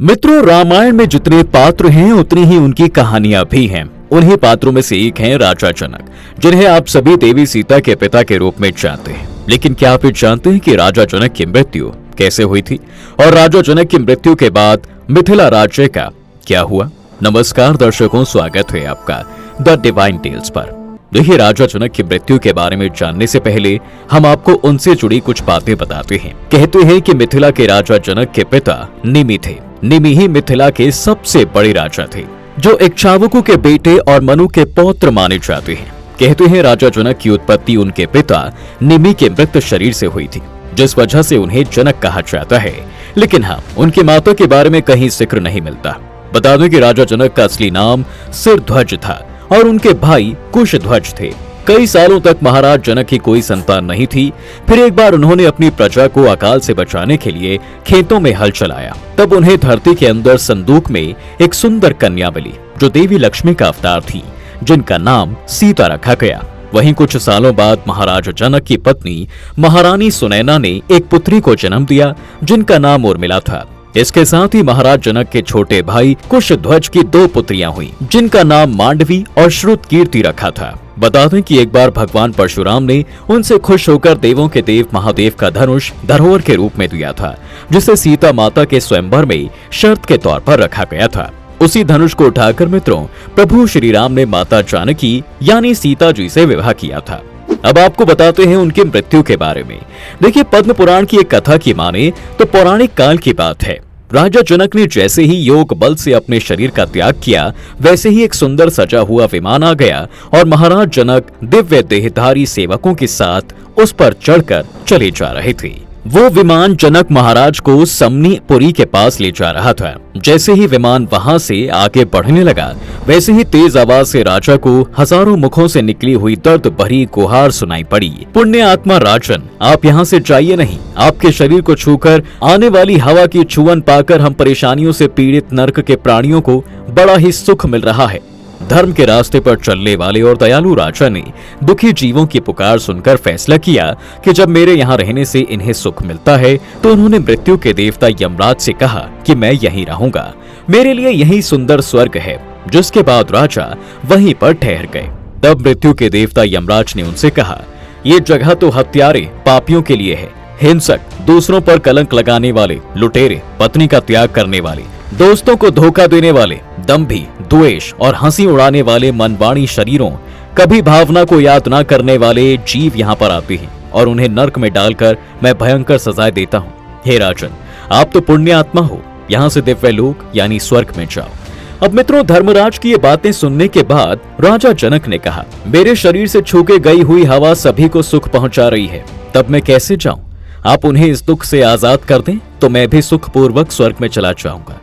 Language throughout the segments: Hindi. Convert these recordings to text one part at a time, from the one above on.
मित्रों, रामायण में जितने पात्र हैं उतनी ही उनकी कहानियां भी हैं। उन्हीं पात्रों में से एक हैं राजा जनक, जिन्हें आप सभी देवी सीता के पिता के रूप में जानते हैं। लेकिन क्या आप जानते हैं कि राजा जनक की मृत्यु कैसे हुई थी और राजा जनक की मृत्यु के बाद मिथिला राज्य का क्या हुआ? नमस्कार दर्शकों, स्वागत है आपका द डिवाइन टेल्स पर। देखिए, राजा जनक की मृत्यु के बारे में जानने से पहले हम आपको उनसे जुड़ी कुछ बातें बताते हैं। कहते हैं कि मिथिला के राजा जनक के पिता निमि थे। निमि ही मिथिला के सबसे बड़े राजा थे, जो इक्ष्वाकु के बेटे और मनु के पौत्र माने जाते हैं। कहते हैं राजा जनक की उत्पत्ति उनके पिता निमि के मृत शरीर से हुई थी, जिस वजह से उन्हें जनक कहा जाता है। लेकिन हाँ, उनकी माता के बारे में कहीं जिक्र नहीं मिलता। बता दें कि राजा जनक का असली नाम सिरध्वज था और उनके भाई कुशध्वज थे। कई सालों तक महाराज जनक की कोई संतान नहीं थी। फिर एक बार उन्होंने अपनी प्रजा को अकाल से बचाने के लिए खेतों में हल चलाया। तब उन्हें धरती के अंदर संदूक में एक सुंदर कन्या मिली, जो देवी लक्ष्मी का अवतार थी, जिनका नाम सीता रखा गया। वहीं कुछ सालों बाद महाराज जनक की पत्नी महारानी सुनैना ने एक पुत्री को जन्म दिया, जिनका नाम उर्मिला था। इसके साथ ही महाराज जनक के छोटे भाई कुशध्वज की दो पुत्रियां हुई, जिनका नाम मांडवी और श्रुतकीर्ति रखा था। बता दें कि एक बार भगवान परशुराम ने उनसे खुश होकर देवों के देव महादेव का धनुष धरोहर के रूप में दिया था, जिसे सीता माता के स्वयंवर में शर्त के तौर पर रखा गया था। उसी धनुष को उठाकर मित्रों प्रभु श्री राम ने माता जानकी यानी सीता जी से विवाह किया था। अब आपको बताते हैं उनकी मृत्यु के बारे में। देखिए, पद्म पुराण की एक कथा की माने तो पौराणिक काल की बात है। राजा जनक ने जैसे ही योग बल से अपने शरीर का त्याग किया, वैसे ही एक सुंदर सजा हुआ विमान आ गया और महाराज जनक दिव्य देहधारी सेवकों के साथ उस पर चढ़कर चले जा रहे थे। वो विमान जनक महाराज को समनीपुरी के पास ले जा रहा था। जैसे ही विमान वहां से आगे बढ़ने लगा, वैसे ही तेज आवाज से राजा को हजारों मुखों से निकली हुई दर्द भरी गुहार सुनाई पड़ी। पुण्य आत्मा राजन, आप यहाँ से जाइए नहीं। आपके शरीर को छूकर आने वाली हवा की छुअन पाकर हम परेशानियों से पीड़ित नरक के प्राणियों को बड़ा ही सुख मिल रहा है। धर्म के रास्ते पर चलने वाले और दयालु राजा ने दुखी जीवों की पुकार सुनकर फैसला किया कि जब मेरे यहाँ रहने से इन्हें सुख मिलता है, तो उन्होंने मृत्यु के देवता यमराज से कहा कि मैं यहीं रहूंगा, मेरे लिए यही सुंदर स्वर्ग है। जिसके बाद राजा वहीं पर ठहर गए। तब मृत्यु के देवता यमराज ने उनसे कहा, ये जगह तो हत्यारे पापियों के लिए है, हिंसक, दूसरों पर कलंक लगाने वाले, लुटेरे, पत्नी का त्याग करने वाले, दोस्तों को धोखा देने वाले, दंभी, द्वेष और हंसी उड़ाने वाले मनवाणी शरीरों, कभी भावना को याद न करने वाले जीव यहाँ पर आते हैं और उन्हें नरक में डालकर मैं भयंकर सजाएं देता हूँ। हे राजन, आप तो पुण्य आत्मा हो, यहाँ से दिव्य लोक यानी स्वर्ग में जाओ। अब मित्रों, धर्मराज की ये बातें सुनने के बाद राजा जनक ने कहा, मेरे शरीर से छू के गई हुई हवा सभी को सुख पहुंचा रही है, तब मैं कैसे जाऊं? आप उन्हें इस दुख से आजाद कर दें तो मैं भी सुखपूर्वक स्वर्ग में चला जाऊंगा।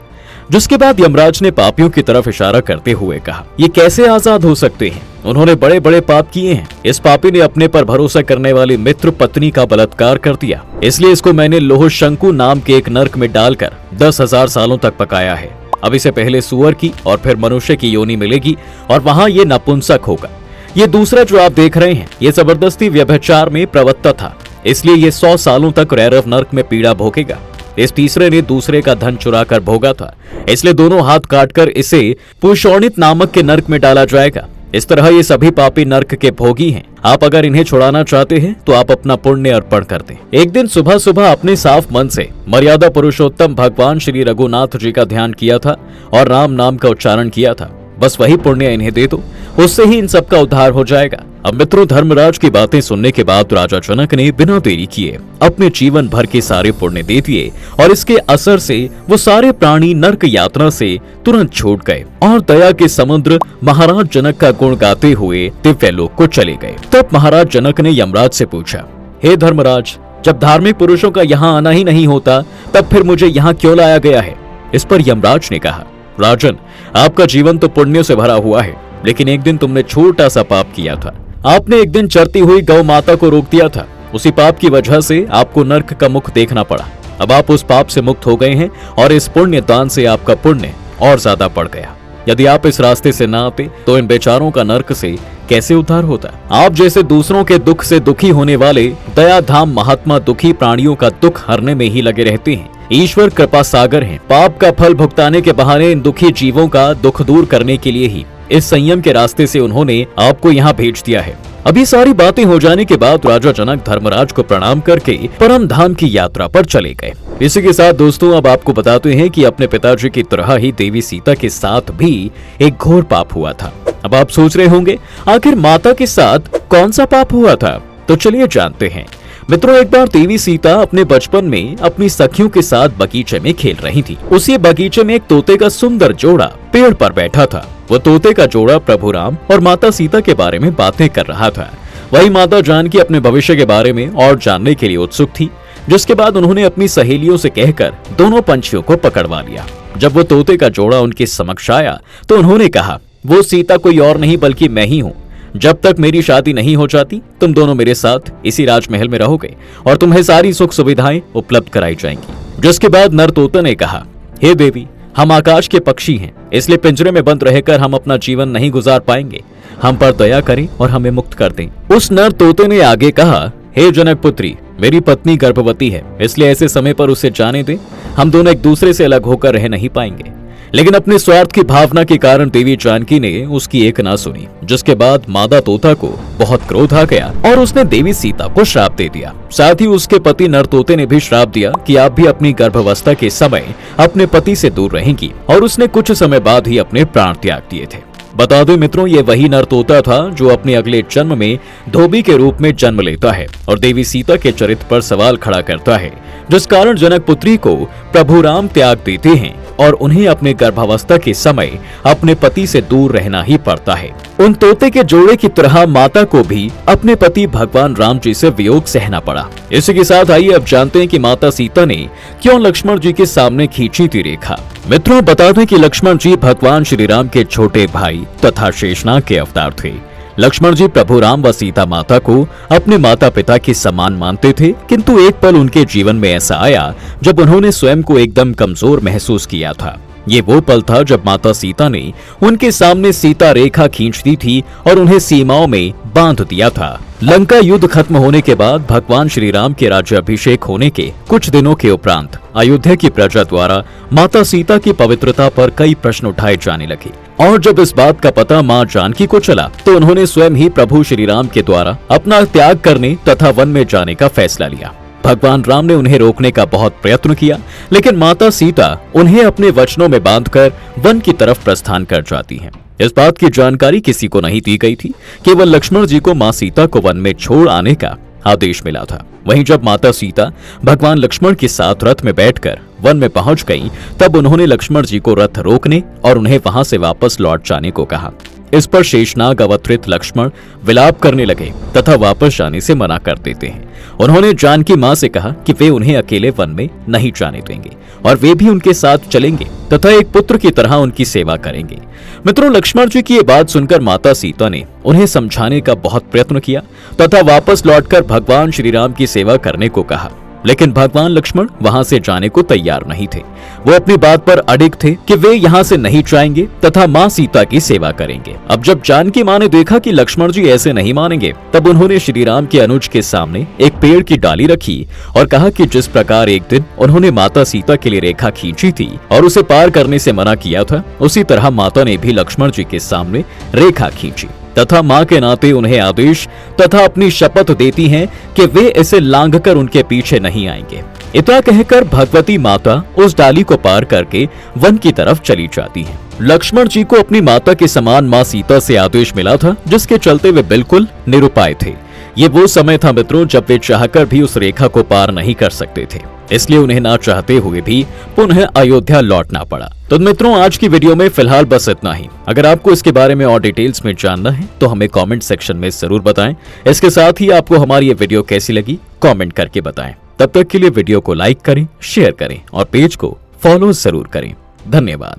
जिसके बाद यमराज ने पापियों की तरफ इशारा करते हुए कहा, ये कैसे आजाद हो सकते हैं? उन्होंने बड़े बड़े पाप किए हैं। इस पापी ने अपने पर भरोसा करने वाली मित्र पत्नी का बलात्कार कर दिया, इसलिए इसको मैंने लोह शंकु नाम के एक नरक में डालकर 10,000 सालों तक पकाया है। अब इसे पहले सुअर की और फिर मनुष्य की योनि मिलेगी और वहाँ ये नपुंसक होगा। ये दूसरा जो आप देख रहे हैं, ये जबरदस्ती व्यभिचार में प्रवृत्त था, इसलिए ये 100 सालों तक रैरव नरक में पीड़ा भोगेगा। इस तीसरे ने दूसरे का धन चुरा कर भोगा था, इसलिए दोनों हाथ काटकर इसे पुष्योणित नामक के नरक में डाला जाएगा। इस तरह ये सभी पापी नरक के भोगी हैं। आप अगर इन्हें छुड़ाना चाहते हैं तो आप अपना पुण्य अर्पण कर दें। एक दिन सुबह सुबह अपने साफ मन से मर्यादा पुरुषोत्तम भगवान श्री रघुनाथ जी का ध्यान किया था और राम नाम का उच्चारण किया था। बस वही पुण्य इन्हें दे दो, उससे ही इन सबका उद्धार हो जाएगा। अब मित्रों, धर्मराज की बातें सुनने के बाद राजा जनक ने बिना देरी किए अपने जीवन भर के सारे पुण्य दे दिए और इसके असर से वो सारे प्राणी नरक यात्रा से तुरंत छूट गए और दया के समुद्र महाराज जनक का गुण गाते हुए दिव्य लोक को चले गए। तब महाराज जनक ने यमराज से पूछा, हे धर्मराज, जब धार्मिक पुरुषों का यहाँ आना ही नहीं होता, तब फिर मुझे यहाँ क्यों लाया गया है? इस पर यमराज ने कहा, राजन, आपका जीवन तो पुण्यों से भरा हुआ है, लेकिन एक दिन तुमने छोटा सा पाप किया था। आपने एक दिन चरती हुई गौ माता को रोक दिया था। उसी पाप की वजह से आपको नरक का मुख देखना पड़ा। अब आप उस पाप से मुक्त हो गए हैं और इस पुण्य दान से आपका पुण्य और ज्यादा बढ़ गया। यदि आप इस रास्ते से ना आते तो इन बेचारों का नरक से कैसे उद्धार होता? आप जैसे दूसरों के दुख से दुखी होने वाले दया धाम महात्मा दुखी प्राणियों का दुख हरने में ही लगे रहते हैं। ईश्वर कृपा सागर हैं। पाप का फल भुगताने के बहाने इन दुखी जीवों का दुख दूर करने के लिए ही इस संयम के रास्ते से उन्होंने आपको यहाँ भेज दिया है। अभी सारी बातें हो जाने के बाद राजा जनक धर्मराज को प्रणाम करके परम धाम की यात्रा पर चले गए। इसी के साथ दोस्तों अब आपको बताते हैं कि अपने पिताजी की तरह ही देवी सीता के साथ भी एक घोर पाप हुआ था। अब आप सोच रहे होंगे आखिर माता के साथ कौन सा पाप हुआ था, तो चलिए जानते हैं। मित्रों, एक बार देवी सीता अपने बचपन में अपनी सखियों के साथ बगीचे में खेल रही थी। उसी बगीचे में एक तोते का सुंदर जोड़ा पेड़ पर बैठा था। वो तोते का जोड़ा प्रभु राम और माता सीता के बारे में बातें कर रहा था। वही माता जानकी अपने भविष्य के बारे में और जानने के लिए उत्सुक थी, जिसके बाद उन्होंने अपनी सहेलियों से कहकर दोनों पंछियों को पकड़वा लिया। जब वो तोते का जोड़ा उनके समक्ष आया तो उन्होंने कहा, वो सीता कोई और नहीं बल्कि मैं ही हूँ। जब तक मेरी शादी नहीं हो जाती तुम दोनों मेरे साथ इसी राजमहल में रहोगे और तुम्हें सारी सुख सुविधाएं उपलब्ध कराई जाएंगी। जिसके बाद नर तोते ने कहा, हे देवी, हम आकाश के पक्षी हैं, इसलिए पिंजरे में बंद रहकर हम अपना जीवन नहीं गुजार पाएंगे। हम पर दया करें और हमें मुक्त कर दें। उस नर तोते ने आगे कहा, हे जनक पुत्री, मेरी पत्नी गर्भवती है, इसलिए ऐसे समय पर उसे जाने दें। हम दोनों एक दूसरे से अलग होकर रह नहीं पाएंगे। लेकिन अपने स्वार्थ की भावना के कारण देवी जानकी ने उसकी एक ना सुनी, जिसके बाद मादा तोता को बहुत क्रोध आ गया और उसने देवी सीता को श्राप दे दिया। साथ ही उसके पति नर तोते ने भी श्राप दिया कि आप भी अपनी गर्भावस्था के समय अपने पति से दूर रहेंगी, और उसने कुछ समय बाद ही अपने प्राण त्याग दिए थे। बता दें मित्रों, ये वही नर तोता था जो अपने अगले जन्म में धोबी के रूप में जन्म लेता है और देवी सीता के चरित्र पर सवाल खड़ा करता है, जिस कारण जनक पुत्री को प्रभु राम त्याग देते हैं और उन्हें अपने गर्भावस्था के समय अपने पति से दूर रहना ही पड़ता है। उन तोते के जोड़े की तरह माता को भी अपने पति भगवान राम जी से वियोग सहना पड़ा। इसी के साथ आइए अब जानते हैं कि माता सीता ने क्यों लक्ष्मण जी के सामने खींची थी रेखा। मित्रों, बता दें कि लक्ष्मण जी भगवान श्री राम के छोटे भाई तथा शेषनाग के अवतार थे। लक्ष्मण जी प्रभु राम व सीता माता को अपने माता पिता के समान मानते थे, किंतु एक पल उनके जीवन में ऐसा आया जब उन्होंने स्वयं को एकदम कमजोर महसूस किया था। ये वो पल था जब माता सीता ने उनके सामने सीता रेखा खींच दी थी और उन्हें सीमाओं में बांध दिया था। लंका युद्ध खत्म होने के बाद भगवान श्री राम के राज्याभिषेक होने के कुछ दिनों के उपरांत अयोध्या की प्रजा द्वारा माता सीता की पवित्रता पर कई प्रश्न उठाए जाने लगे, और जब इस बात का पता मां जानकी को चला तो उन्होंने स्वयं ही प्रभु श्री राम के द्वारा अपना त्याग करने तथा वन में जाने का फैसला लिया। भगवान राम ने उन्हें रोकने का बहुत प्रयत्न किया, लेकिन माता सीता उन्हें अपने वचनों में बांधकर वन की तरफ प्रस्थान कर जाती हैं। इस बात की जानकारी किसी को नहीं दी गई थी, केवल लक्ष्मण जी को मां सीता को वन में छोड़ आने का आदेश मिला था। वहीं जब माता सीता भगवान लक्ष्मण के साथ रथ में बैठकर वन में पहुंच गईं, तब उन्होंने लक्ष्मण जी को रथ रोकने और उन्हें वहां से वापस लौट जाने को कहा। इस पर शेषनाग अवतरित लक्ष्मण विलाप करने लगे तथा वापस जाने से मना कर देते हैं। उन्होंने जानकी मां से कहा कि वे उन्हें अकेले वन में नहीं जाने देंगे और वे भी उनके साथ चलेंगे तथा एक पुत्र की तरह उनकी सेवा करेंगे। मित्रों, लक्ष्मण जी की ये बात सुनकर माता सीता ने उन्हें समझाने का बहुत प्रयत्न किया तथा वापस लौटकर भगवान श्री राम की सेवा करने को कहा, लेकिन भगवान लक्ष्मण वहां से जाने को तैयार नहीं थे। वो अपनी बात पर अडिग थे कि वे यहाँ से नहीं जाएंगे तथा मां सीता की सेवा करेंगे। अब जब जानकी मां ने देखा कि लक्ष्मण जी ऐसे नहीं मानेंगे, तब उन्होंने श्री राम के अनुज के सामने एक पेड़ की डाली रखी और कहा कि जिस प्रकार एक दिन उन्होंने माता सीता के लिए रेखा खींची थी और उसे पार करने से मना किया था, उसी तरह माता ने भी लक्ष्मण जी के सामने रेखा खींची तथा मां के नाते उन्हें आदेश तथा अपनी शपथ देती हैं कि वे इसे लांघकर उनके पीछे नहीं आएंगे। इतना कहकर भगवती माता उस डाली को पार करके वन की तरफ चली जाती हैं। लक्ष्मण जी को अपनी माता के समान मां सीता से आदेश मिला था, जिसके चलते वे बिल्कुल निरुपाय थे। ये वो समय था मित्रों जब वे चाहकर भी उस रेखा को पार नहीं कर सकते थे, इसलिए उन्हें ना चाहते हुए भी पुनः अयोध्या लौटना पड़ा। तो मित्रों, आज की वीडियो में फिलहाल बस इतना ही। अगर आपको इसके बारे में और डिटेल्स में जानना है तो हमें कमेंट सेक्शन में जरूर बताएं। इसके साथ ही आपको हमारी ये वीडियो कैसी लगी कमेंट करके बताएं। तब तक के लिए वीडियो को लाइक करें, शेयर करें और पेज को फॉलो जरूर करें। धन्यवाद।